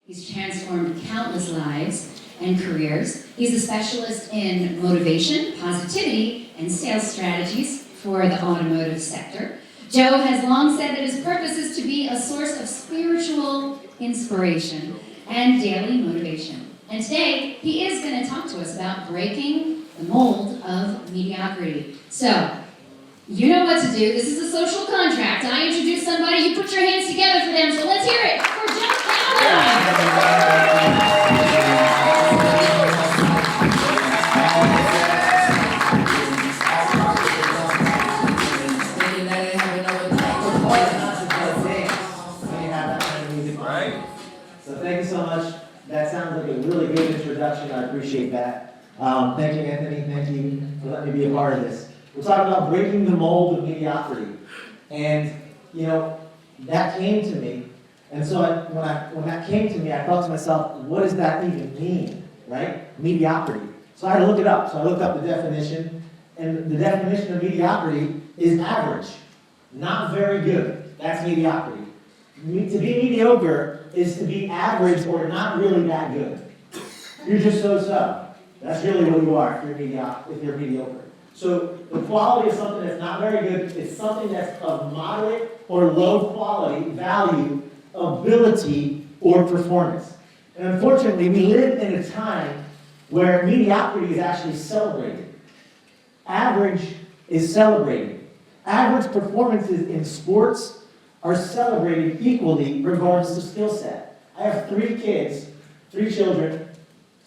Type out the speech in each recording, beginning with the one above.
He's transformed countless lives and careers. He's a specialist in motivation, positivity, and sales strategies for the automotive sector. Joe has long said that his purpose is to be a source of spiritual inspiration and daily motivation. And today, he is going to talk to us about breaking the mold of mediocrity. So, you know what to do. This is a social contract. I introduce somebody, you put your hands together for them. So let's hear it for Joe Cala. So thank you so much. That sounds like a really good introduction. I appreciate that. Thank you, Anthony. Thank you for letting me be a part of this. We're talking about breaking the mold of mediocrity. And, you know, that came to me. And so when that came to me, I thought to myself, what does that even mean, right? Mediocrity. So I had to look it up. So I looked up the definition. And the definition of mediocrity is average. Not very good. That's mediocrity. To be mediocre is to be average or not really that good. You're just so-so. That's really what you are if you're mediocre. So the quality of something that's not very good is something that's of moderate or low quality, value, ability, or performance. And unfortunately, we live in a time where mediocrity is actually celebrated. Average is celebrated. Average performances in sports are celebrated equally regardless of skill set. I have 3 kids, 3 children,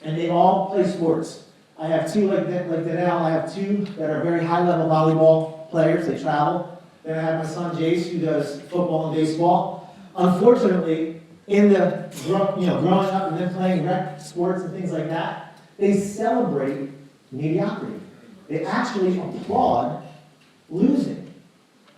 and they all play sports. I have 2 like Danelle. I have 2 that are very high-level volleyball players. They travel. Then I have my son Jace, who does football and baseball. Unfortunately, in the growing up and then playing rec sports and things like that, they celebrate mediocrity. They actually applaud losing.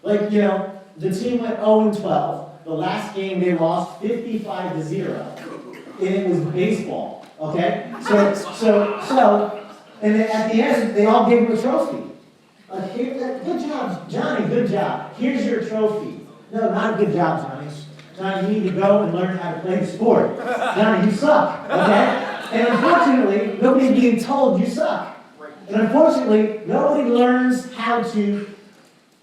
Like, the team went 0-12. The last game they lost 55-0, and it was baseball. Okay, so, and then at the end they all gave him a trophy. Good job, Johnny. Good job. Here's your trophy. No, not a good job, Johnny. Johnny, you need to go and learn how to play the sport. Johnny, you suck. Okay, and unfortunately, nobody's being told you suck. And unfortunately, nobody learns how to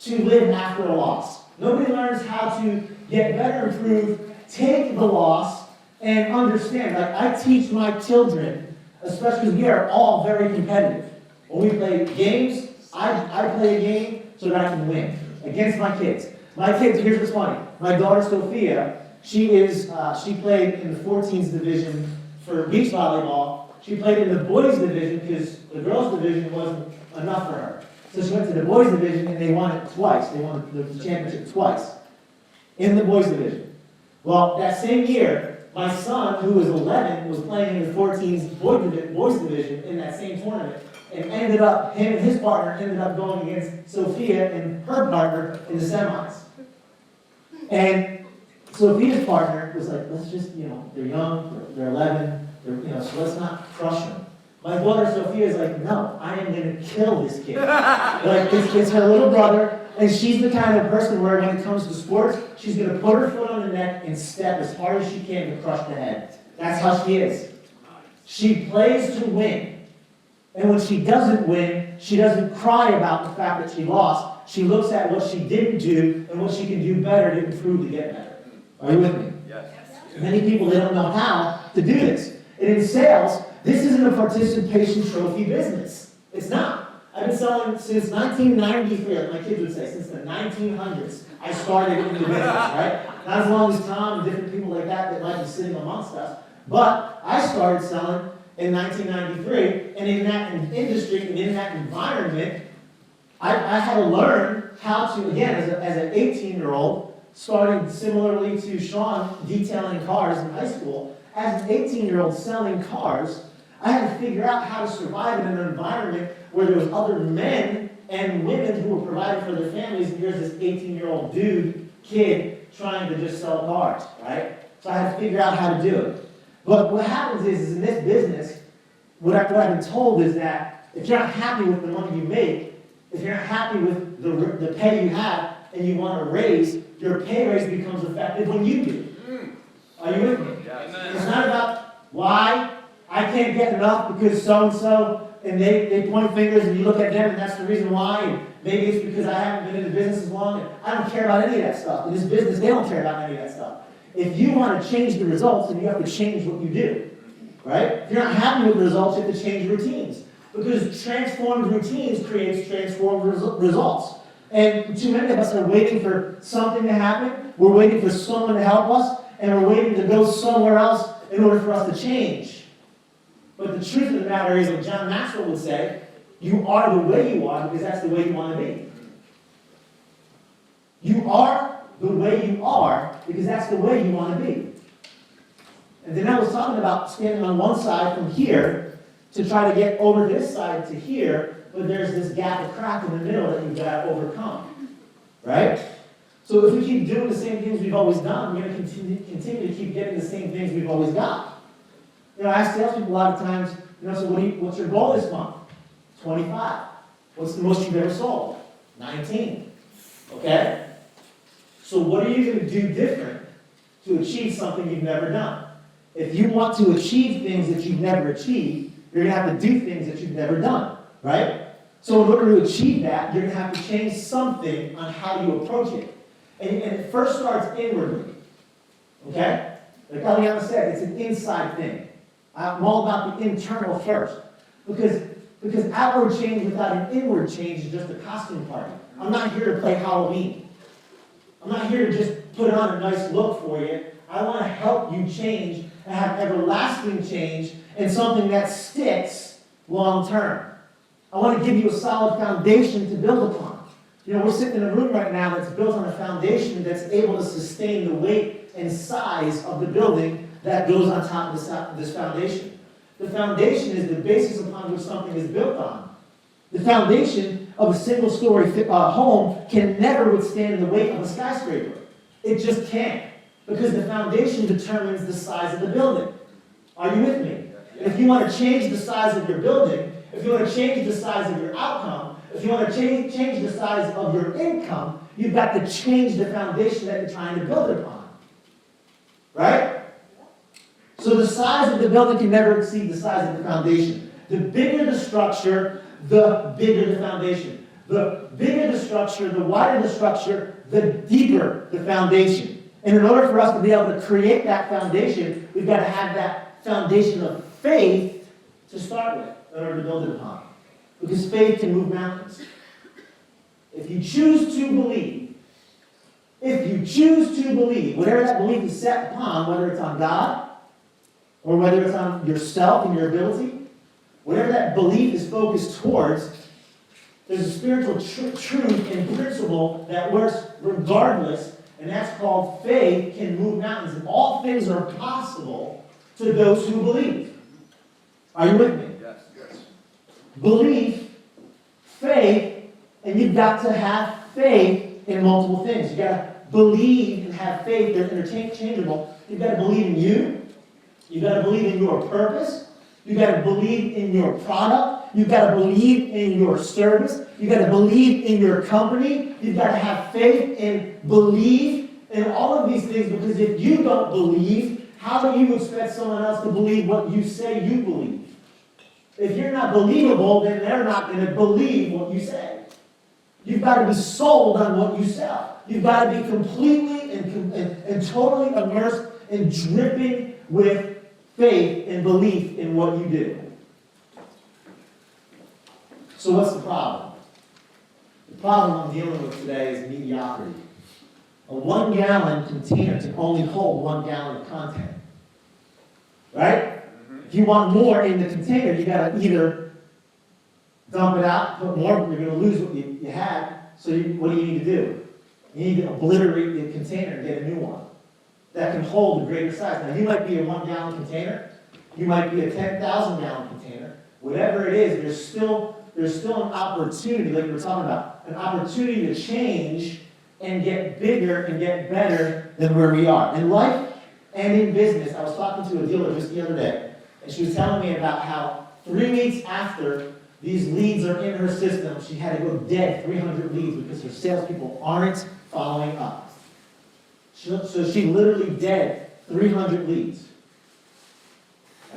live after a loss. Nobody learns how to get better, improve, take the loss, and understand. Like, I teach my children, especially because we are all very competitive. When we play games, I play a game so that I can win against my kids. My kids, here's what's funny. My daughter Sophia, she played in the 14s division for beach volleyball. She played in the boys division because the girls division wasn't enough for her. So she went to the boys division and they won it twice. They won the championship twice in the boys division. Well, that same year, my son, who was 11, was playing in the 14s boys division in that same tournament, and him and his partner ended up going against Sophia and her partner in the semis. And Sophia's partner was like, let's just, they're young, they're 11, so let's not crush them. My daughter Sophia is like, no, I am going to kill this kid. Like, it's her little brother, and she's the kind of person where when it comes to sports, she's going to put her foot on the neck and step as hard as she can to crush the head. That's how she is. She plays to win. And when she doesn't win, she doesn't cry about the fact that she lost. She looks at what she didn't do and what she can do better to improve to get better. Are you with me? Yes. Many people, they don't know how to do this. And in sales, this isn't a participation trophy business. It's not. I've been selling since 1993, like my kids would say, since the 1900s. I started in the business, right? Not as long as Tom and different people like that might be sitting amongst us. But I started selling in 1993, and in that industry and in that environment, I had to learn how to, again, as an 18-year-old, starting similarly to Sean detailing cars in high school, as an 18-year-old selling cars, I had to figure out how to survive in an environment where there was other men and women who were providing for their families, and here's this 18-year-old kid, trying to just sell cars, right? So I had to figure out how to do it. But what happens is in this business, what I've been told is that if you're not happy with the money you make, if you're not happy with the pay you have, and you want to raise, your pay raise becomes effective when you do. Are you with me? Yes. It's not about Why? I can't get enough because so-and-so, and they point fingers and you look at them and that's the reason why. And maybe it's because I haven't been in the business as long and I don't care about any of that stuff. In this business, they don't care about any of that stuff. If you want to change the results, then you have to change what you do, right? If you're not happy with the results, you have to change routines. Because transformed routines creates transformed results. And too many of us are waiting for something to happen. We're waiting for someone to help us. And we're waiting to go somewhere else in order for us to change. But the truth of the matter is, what John Maxwell would say, you are the way you are because that's the way you want to be. You are the way you are because that's the way you want to be. And then I was talking about standing on one side from here to try to get over this side to here, but there's this gap of crack in the middle that you've got to overcome. Right? So if we keep doing the same things we've always done, we're going to continue to keep getting the same things we've always got. You know, I ask salespeople a lot of times, so what's your goal this month? 25. What's the most you've ever sold? 19. Okay? So what are you going to do different to achieve something you've never done? If you want to achieve things that you've never achieved, you're going to have to do things that you've never done, right? So in order to achieve that, you're going to have to change something on how you approach it. And it first starts inwardly, okay? Like Eliana said, it's an inside thing. I'm all about the internal first. Because outward change without an inward change is just a costume party. I'm not here to play Halloween. I'm not here to just put on a nice look for you. I want to help you change and have everlasting change and something that sticks long term. I want to give you a solid foundation to build upon. You know, we're sitting in a room right now that's built on a foundation that's able to sustain the weight and size of the building that goes on top of this foundation. The foundation is the basis upon which something is built on. The foundation of a single-story home can never withstand the weight of a skyscraper. It just can't. Because the foundation determines the size of the building. Are you with me? If you want to change the size of your building, if you want to change the size of your outcome, if you want to change the size of your income, you've got to change the foundation that you're trying to build upon. Right? So the size of the building can never exceed the size of the foundation. The bigger the structure, the bigger the foundation. The bigger the structure, the wider the structure, the deeper the foundation. And in order for us to be able to create that foundation, we've got to have that foundation of faith to start with in order to build it upon. Because faith can move mountains. If you choose to believe, whatever that belief is set upon, whether it's on God, or whether it's on yourself and your ability, whatever that belief is focused towards, there's a spiritual truth and principle that works regardless, and that's called faith can move mountains. And all things are possible to those who believe. Are you with me? Yes. Belief, faith, and you've got to have faith in multiple things. You've got to believe and have faith. They're interchangeable. You've got to believe in you. You've got to believe in your purpose. You've got to believe in your product. You've got to believe in your service. You've got to believe in your company. You've got to have faith and believe in all of these things, because if you don't believe, how do you expect someone else to believe what you say you believe? If you're not believable, then they're not going to believe what you say. You've got to be sold on what you sell. You've got to be completely and totally immersed and dripping with faith and belief in what you do. So what's the problem? The problem I'm dealing with today is mediocrity. A 1-gallon container can only hold 1 gallon of content. Right? If you want more in the container, you got to either dump it out, put more, you're going to lose what you had. So what do you need to do? You need to obliterate the container and get a new one that can hold a greater size. Now, you might be a 1-gallon container. You might be a 10,000-gallon container. Whatever it is, there's still an opportunity, like we're talking about, an opportunity to change and get bigger and get better than where we are. In life and in business, I was talking to a dealer just the other day, and she was telling me about how 3 weeks after these leads are in her system, she had to go dead 300 leads because her salespeople aren't following up. So she literally dead 300 leads.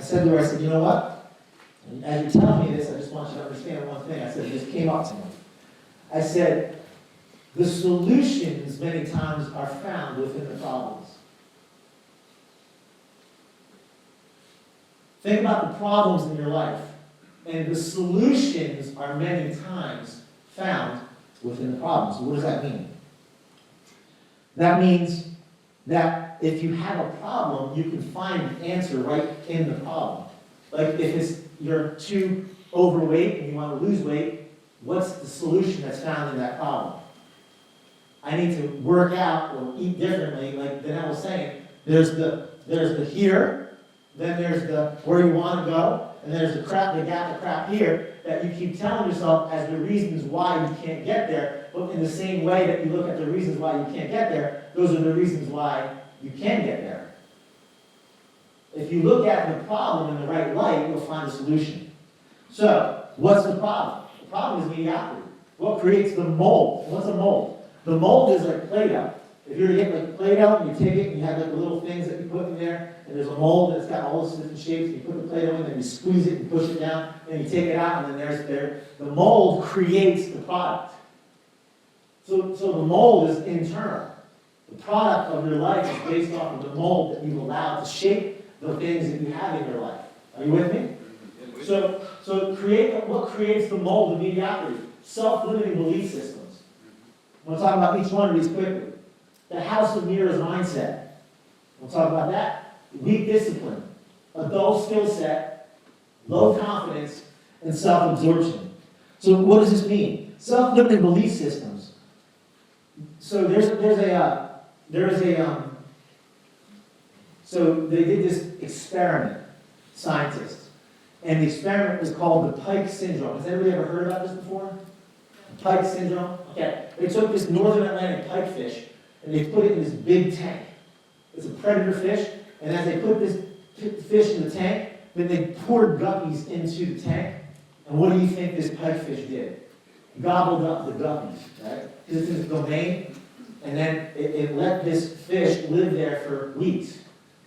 said to her, I said, you know what? As you're telling me this, I just want you to understand one thing. I said, it just came up to me. I said, the solutions many times are found within the problems. Think about the problems in your life, and the solutions are many times found within the problems. So what does that mean? That means that if you have a problem, you can find the answer right in the problem. Like if you're too overweight and you want to lose weight, what's the solution that's found in that problem? I need to work out or eat differently, like Danelle was saying. There's the here, then there's the where you want to go, and there's the gap of crap here that you keep telling yourself as the reasons why you can't get there. But in the same way that you look at the reasons why you can't get there, those are the reasons why you can get there. If you look at the problem in the right light, you'll find a solution. So, what's the problem? The problem is mediocrity. What creates the mold? What's a mold? The mold is like Play-Doh. If you were to get like Play-Doh and you take it and you have like the little things that you put in there, and there's a mold that's got all those different shapes, and you put the Play-Doh in, and you squeeze it and push it down, and you take it out, and then the mold creates the product. So the mold is internal. The product of your life is based off of the mold that you've allowed to shape the things that you have in your life. Are you with me? So what creates the mold of mediocrity? Self-limiting belief systems. I'm going to talk about each one of these quickly. The house of mirrors mindset. We'll talk about that. Weak discipline. A dull skill set. Low confidence. And self-absorption. So what does this mean? Self-limiting belief systems. So so they did this experiment, scientists, and the experiment was called the Pike syndrome. Has anybody ever heard about this before? The Pike syndrome? Okay. They took this northern Atlantic pikefish and they put it in this big tank. It's a predator fish, and as they put this fish in the tank, then they poured guppies into the tank, and what do you think this pikefish did? Gobbled up the guppies, right? Because it's in its domain, and then it let this fish live there for weeks.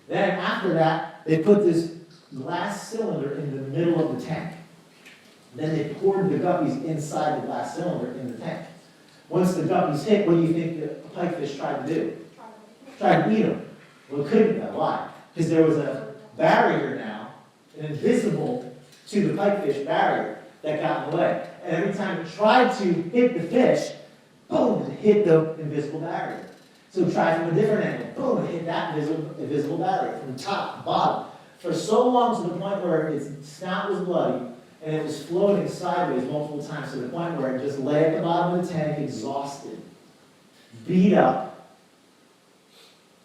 Then after that, they put this glass cylinder in the middle of the tank. Then they poured the guppies inside the glass cylinder in the tank. Once the guppies hit, what do you think the pikefish tried to do? Tried to eat them. Well, it couldn't though. Why? Because there was a barrier now, an invisible to the pikefish barrier that got in the way. And every time it tried to hit the fish, boom, it hit the invisible barrier. So it tried from a different angle, boom, it hit that invisible barrier from top to bottom. For so long to the point where its snout was bloody and it was floating sideways multiple times to the point where it just lay at the bottom of the tank exhausted, beat up,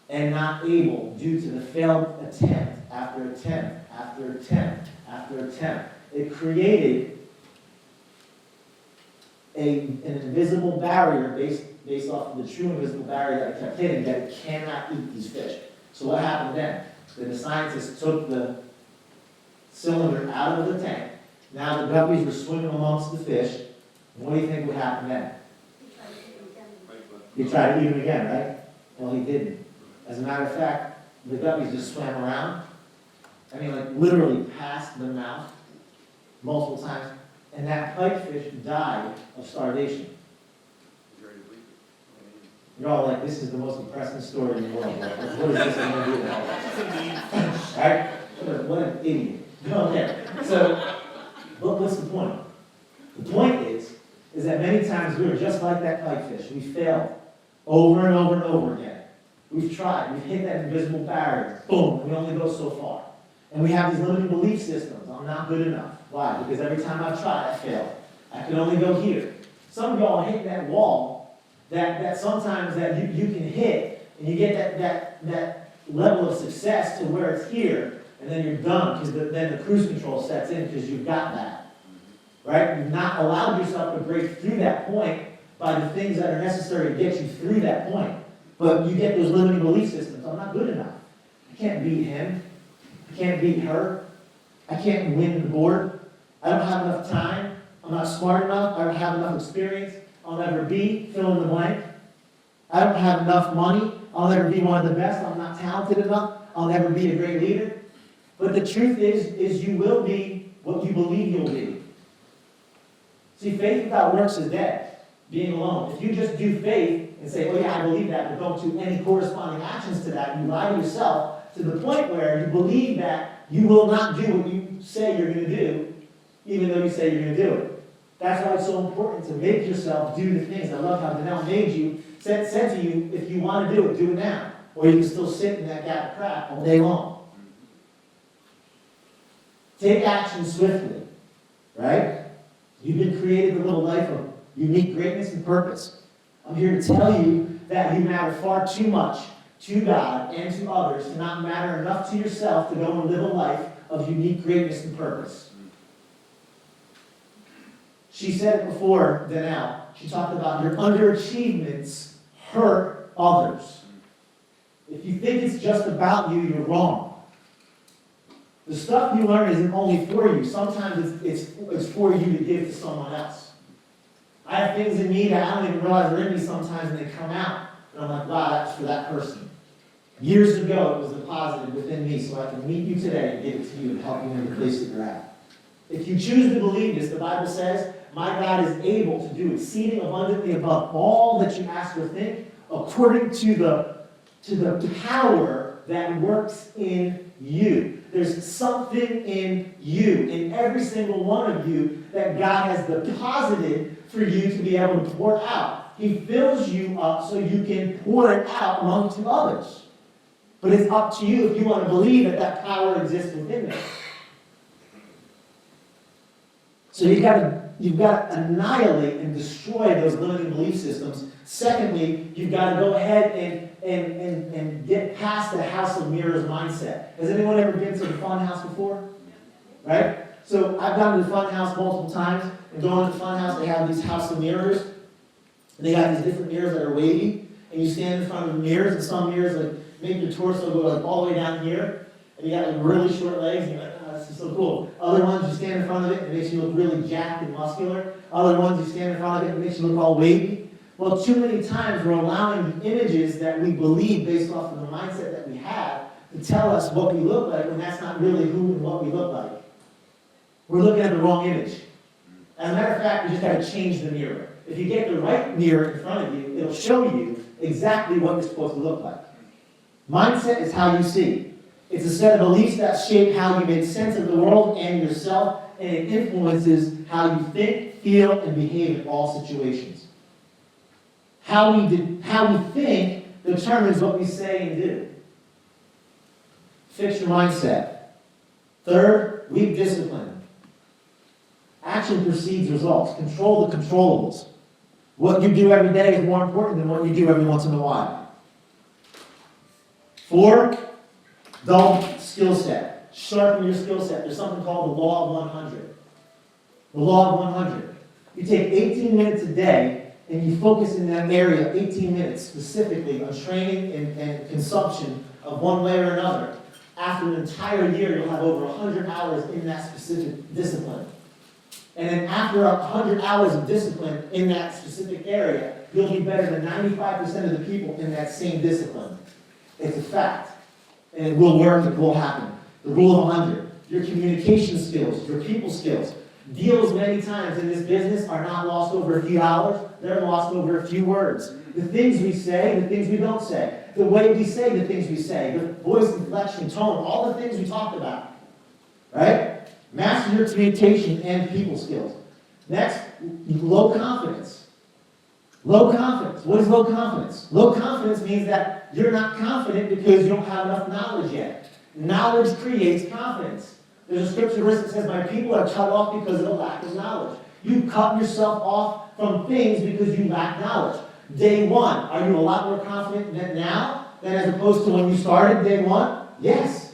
and not able due to the failed attempt after attempt after attempt after attempt. It created an invisible barrier based off of the true invisible barrier that it kept hitting, that it cannot eat these fish. So what happened then? Then the scientists took the cylinder out of the tank. Now the guppies were swimming amongst the fish. And what do you think would happen then? He tried to eat them again, right? Well, he didn't. As a matter of fact, the guppies just swam around. I mean, like literally past the mouth multiple times. And that pikefish died of starvation. You're all like, this is the most depressing story in the world. Like, what is this going to do with all that? Right? What an idiot. Okay. So, what's the point? The point is that many times we are just like that pikefish. We fail over and over and over again. We've tried. We've hit that invisible barrier. Boom. And we only go so far. And we have these limiting belief systems. I'm not good enough. Why? Because every time I try, I fail. I can only go here. Some of y'all are hitting that wall that sometimes that you can hit, and you get that level of success to where it's here, and then you're done, because then the cruise control sets in because you've got that. Right? You've not allowed yourself to break through that point by the things that are necessary to get you through that point. But you get those limiting belief systems. I'm not good enough. I can't beat him. I can't beat her. I can't win the board. I don't have enough time. I'm not smart enough. I don't have enough experience. I'll never be, fill in the blank. I don't have enough money. I'll never be one of the best. I'm not talented enough. I'll never be a great leader. But the truth is you will be what you believe you'll be. See, faith without works is dead, being alone. If you just do faith and say, oh yeah, I believe that, but don't do any corresponding actions to that, you lie to yourself to the point where you believe that you will not do what you say you're going to do, even though you say you're going to do it. That's why it's so important to make yourself do the things. I love how Danelle made you, said to you, if you want to do it now. Or you can still sit in that gap of crap all day long. Take action swiftly, right? You've been created to live a life of unique greatness and purpose. I'm here to tell you that you matter far too much to God and to others to not matter enough to yourself to go and live a life of unique greatness and purpose. She said it before, Danelle. She talked about your underachievements hurt others. If you think it's just about you, you're wrong. The stuff you learn isn't only for you. Sometimes it's for you to give to someone else. I have things in me that I don't even realize are in me sometimes, and they come out. And I'm like, wow, that's for that person. Years ago, it was deposited within me so I can meet you today and give it to you and help you in the place that you're at. If you choose to believe this, the Bible says, my God is able to do exceeding abundantly above all that you ask or think, according to the power that works in you. There's something in you, in every single one of you, that God has deposited for you to be able to pour out. He fills you up so you can pour it out among others. But it's up to you if you want to believe that that power exists within there. So you've got to annihilate and destroy those limiting belief systems. Secondly, you've got to go ahead and get past the house of mirrors mindset. Has anyone ever been to the fun house before? Right? So I've gone to the fun house multiple times, and going to the fun house, they have these house of mirrors. And they got these different mirrors that are wavy, and you stand in front of the mirrors, and some mirrors like make your torso go like all the way down here, and you got like really short legs, and you're like, oh, this is so cool. Other ones, you stand in front of it, and it makes you look really jacked and muscular. Other ones, you stand in front of it, and it makes you look all wavy. Well, too many times we're allowing the images that we believe based off of the mindset that we have to tell us what we look like when that's not really who and what we look like. We're looking at the wrong image. As a matter of fact, we just got to change the mirror. If you get the right mirror in front of you, it'll show you exactly what you're supposed to look like. Mindset is how you see. It's a set of beliefs that shape how you make sense of the world and yourself, and it influences how you think, feel, and behave in all situations. How we think determines what we say and do. Fix your mindset. Third, weak discipline. Action precedes results. Control the controllables. What you do every day is more important than what you do every once in a while. 4, develop skill set. Sharpen your skill set. There's something called the law of 100. The law of 100. You take 18 minutes a day and you focus in that area 18 minutes specifically on training and consumption of one way or another. After an entire year, you'll have over 100 hours in that specific discipline. And then after 100 hours of discipline in that specific area, you'll be better than 95% of the people in that same discipline. It's a fact. And it will work, it will happen. The rule of 100. Your communication skills, your people skills. Deals many times in this business are not lost over a few hours, they're lost over a few words. The things we say, the things we don't say. The way we say the things we say. The voice, inflection, tone, all the things we talked about. Right? Master your communication and people skills. Next, low confidence. Low confidence. What is low confidence? Low confidence means that you're not confident because you don't have enough knowledge yet. Knowledge creates confidence. There's a scripture verse that says, my people are cut off because of a lack of knowledge. You cut yourself off from things because you lack knowledge. Day one, are you a lot more confident now than as opposed to when you started day one? Yes.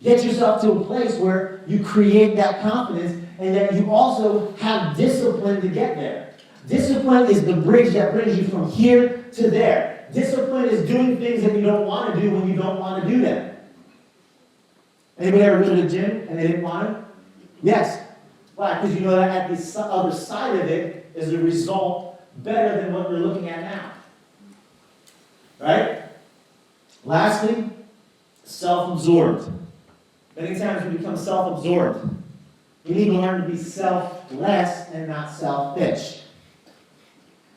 Get yourself to a place where you create that confidence and that you also have discipline to get there. Discipline is the bridge that brings you from here to there. Discipline is doing things that you don't want to do when you don't want to do them. Anybody ever been to the gym and they didn't want to? Yes. Why? Because you know that at the other side of it is a result better than what we're looking at now. Right? Lastly, self-absorbed. Many times we become self-absorbed. You need to learn to be selfless and not selfish.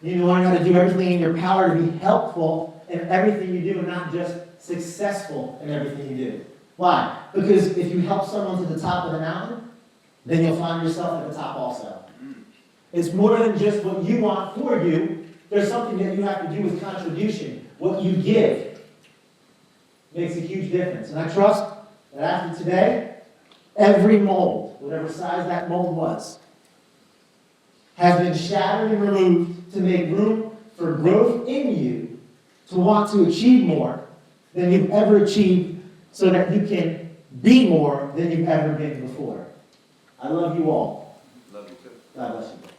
You need to learn how to do everything in your power to be helpful in everything you do and not just successful in everything you do. Why? Because if you help someone to the top of the mountain, then you'll find yourself at the top also. It's more than just what you want for you. There's something that you have to do with contribution. What you give makes a huge difference. And I trust that after today, every mold, whatever size that mold was, has been shattered and removed to make room for growth in you to want to achieve more than you've ever achieved so that you can be more than you've ever been before. I love you all. Love you too. God bless you.